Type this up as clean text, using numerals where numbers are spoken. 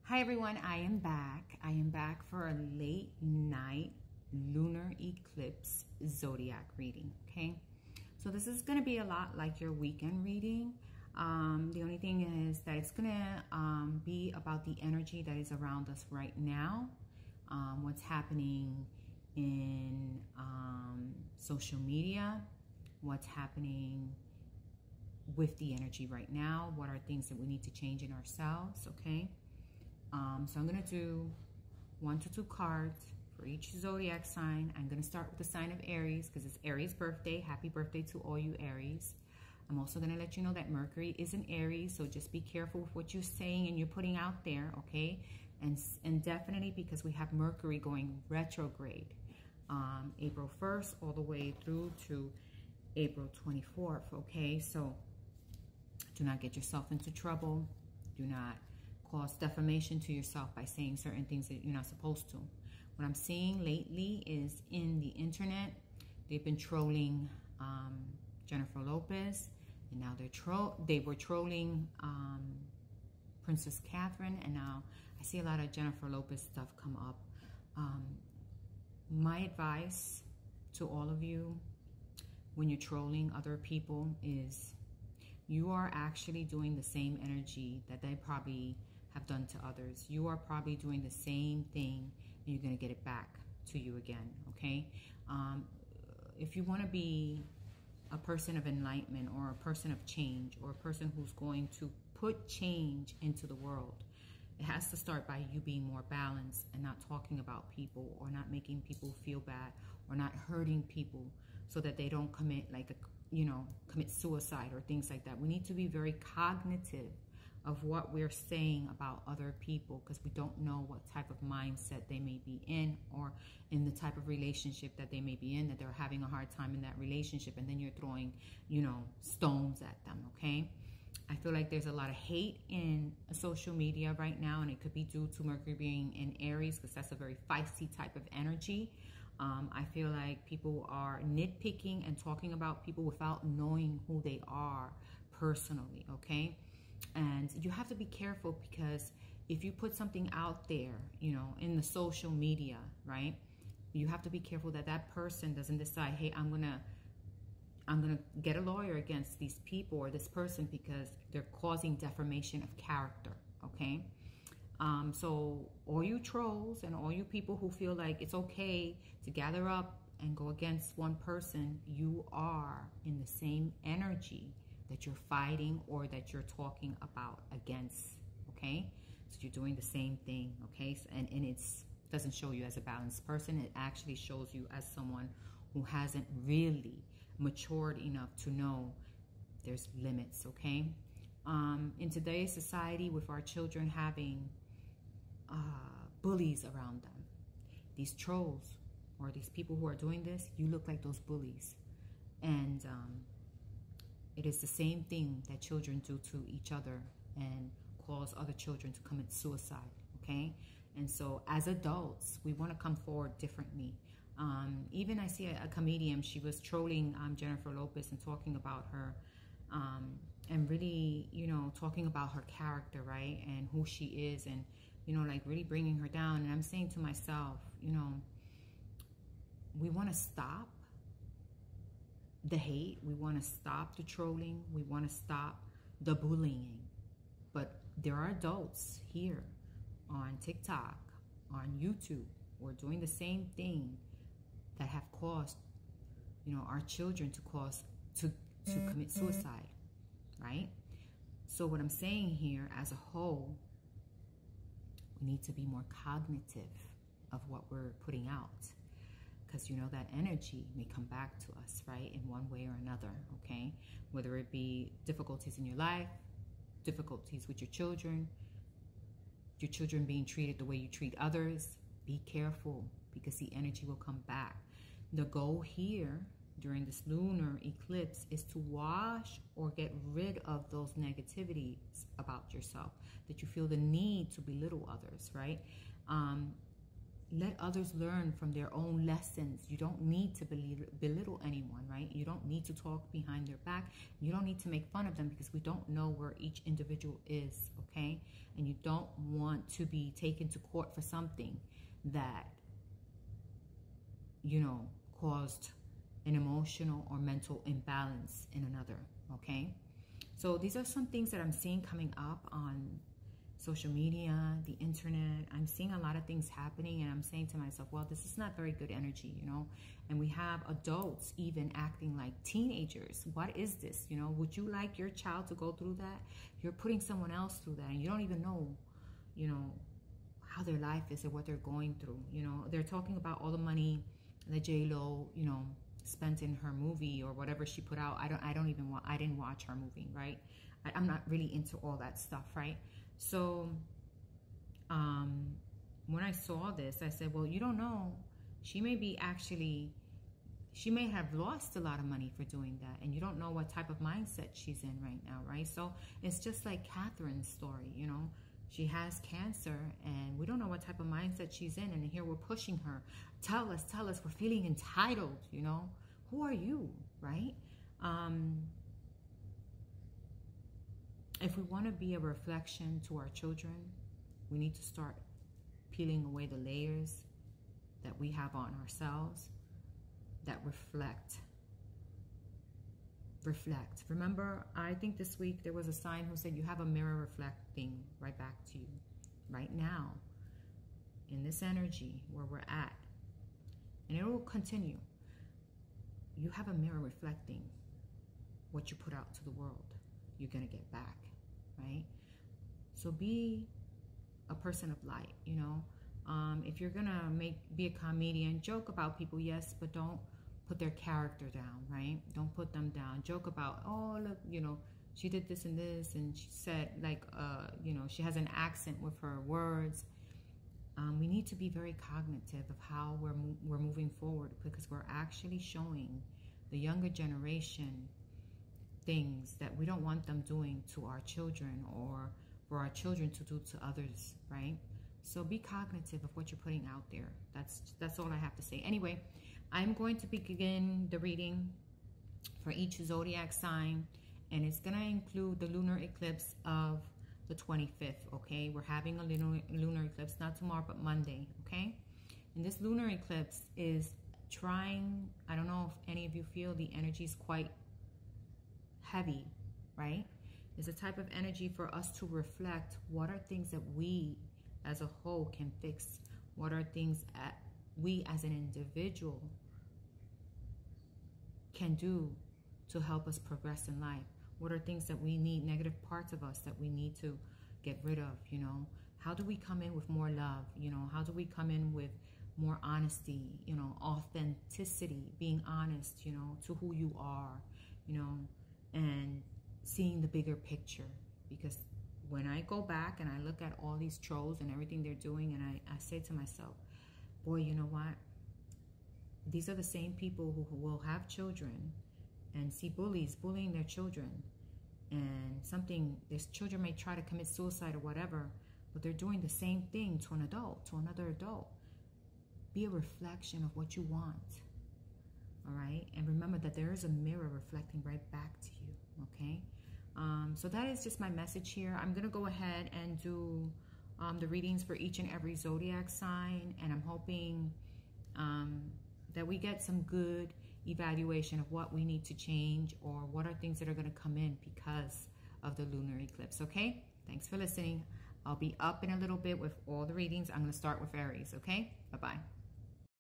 Hi everyone, I am back. I am back for a late night lunar eclipse zodiac reading, okay? So this is going to be a lot like your weekend reading. The only thing is that it's going to be about the energy that is around us right now, what's happening in social media, what's happening with the energy right now, what are things that we need to change in ourselves, okay? So I'm going to do 1 to 2 cards for each zodiac sign. I'm going to start with the sign of Aries because it's Aries' birthday. Happy birthday to all you Aries. I'm also going to let you know that Mercury is in Aries, so just be careful with what you're saying and you're putting out there, okay? And definitely because we have Mercury going retrograde April 1st all the way through to April 24th, okay? So do not get yourself into trouble. Do not cause defamation to yourself by saying certain things that you're not supposed to. What I'm seeing lately is in the internet, they've been trolling Jennifer Lopez, and now they were trolling Princess Catherine, and now I see a lot of Jennifer Lopez stuff come up. My advice to all of you when you're trolling other people is you are actually doing the same energy that they probably have done to others. You are probably doing the same thing and you're going to get it back to you again, okay? If you want to be a person of enlightenment or a person of change or a person who's going to put change into the world, it has to start by you being more balanced and not talking about people or not making people feel bad or not hurting people so that they don't commit commit suicide or things like that. We need to be very cognitive of what we're saying about other people because we don't know what type of mindset they may be in or in the type of relationship that they may be in, that they're having a hard time in that relationship, and then you're throwing, stones at them, okay? I feel like there's a lot of hate in social media right now, and it could be due to Mercury being in Aries because that's a very feisty type of energy. I feel like people are nitpicking and talking about people without knowing who they are personally, okay? And you have to be careful because if you put something out there, in the social media, right? You have to be careful that that person doesn't decide, hey, I'm gonna get a lawyer against these people or this person because they're causing defamation of character, okay? So all you trolls and all you people who feel like it's okay to gather up and go against one person, you are in the same energy that you're fighting or that you're talking about against, okay? So you're doing the same thing, okay? And it doesn't show you as a balanced person. It actually shows you as someone who hasn't really matured enough to know there's limits, okay? In today's society, with our children having bullies around them, these trolls or these people who are doing this, you look like those bullies. And it is the same thing that children do to each other and cause other children to commit suicide, okay? And so as adults, we want to come forward differently. Even I see a comedian, she was trolling Jennifer Lopez and talking about her and really, talking about her character, right? And who she is and, like really bringing her down. And I'm saying to myself, we want to stop the hate. We want to stop the trolling. We want to stop the bullying. But there are adults here on TikTok, on YouTube, who are doing the same thing that have caused, our children to commit suicide, right? So what I'm saying here as a whole, we need to be more cognitive of what we're putting out. Because that energy may come back to us, right, in one way or another, okay? Whether it be difficulties in your life, difficulties with your children being treated the way you treat others, be careful because the energy will come back. The goal here during this lunar eclipse is to wash or get rid of those negativities about yourself, that you feel the need to belittle others, right? let others learn from their own lessons. You don't need to belittle anyone, right? You don't need to talk behind their back. You don't need to make fun of them, because we don't know where each individual is, okay? And you don't want to be taken to court for something that, you know, caused an emotional or mental imbalance in another, okay? So these are some things that I'm seeing coming up on social media, the internet. I'm seeing a lot of things happening, and I'm saying to myself, well, this is not very good energy, you know? And we have adults even acting like teenagers. What is this? You know, would you like your child to go through that? You're putting someone else through that, and you don't even know, you know, how their life is or what they're going through. You know, they're talking about all the money that J-Lo, you know, spent in her movie or whatever she put out. I didn't watch her movie, right? I'm not really into all that stuff, right? So when I saw this, I said, well, you don't know. She may have lost a lot of money for doing that, and you don't know what type of mindset she's in right now, right? So it's just like Catherine's story, you know. She has cancer, and we don't know what type of mindset she's in, and here we're pushing her. Tell us, we're feeling entitled, you know. Who are you, right? If we want to be a reflection to our children, we need to start peeling away the layers that we have on ourselves that reflect. Remember, I think this week there was a sign who said you have a mirror reflecting right back to you right now in this energy where we're at, and it will continue. You have a mirror reflecting what you put out to the world. You're gonna get back, right? So be a person of light, you know. If you're gonna be a comedian, joke about people, yes, but don't put their character down, right? Don't put them down. Joke about, oh, look, you know, she did this and this, and she said, like, you know, she has an accent with her words. We need to be very cognitive of how we're moving forward, because we're actually showing the younger generation things that we don't want them doing to our children, or for our children to do to others, right? So be cognitive of what you're putting out there. That's all I have to say. Anyway, I'm going to begin the reading for each zodiac sign, and it's going to include the lunar eclipse of the 25th, okay? We're having a lunar eclipse, not tomorrow, but Monday, okay? And this lunar eclipse is trying, I don't know if any of you feel the energy is quite heavy, right? It's a type of energy for us to reflect what are things that we as a whole can fix. What are things that we as an individual can do to help us progress in life? What are things that we need, negative parts of us that we need to get rid of, you know? How do we come in with more love, you know? How do we come in with more honesty, you know, authenticity, being honest, you know, to who you are, you know, and seeing the bigger picture? Because when I go back and I look at all these trolls and everything they're doing, and I say to myself, boy, you know what? These are the same people who will have children and see bullies bullying their children, and this children may try to commit suicide or whatever, but they're doing the same thing to an adult, to another adult. Be a reflection of what you want, all right? And remember that there is a mirror reflecting right back to you, okay? So that is just my message here. I'm going to go ahead and do the readings for each and every zodiac sign, and I'm hoping that we get some good evaluation of what we need to change, or what are things that are going to come in because of the lunar eclipse, okay? Thanks for listening. I'll be up in a little bit with all the readings. I'm going to start with Aries, okay? Bye-bye.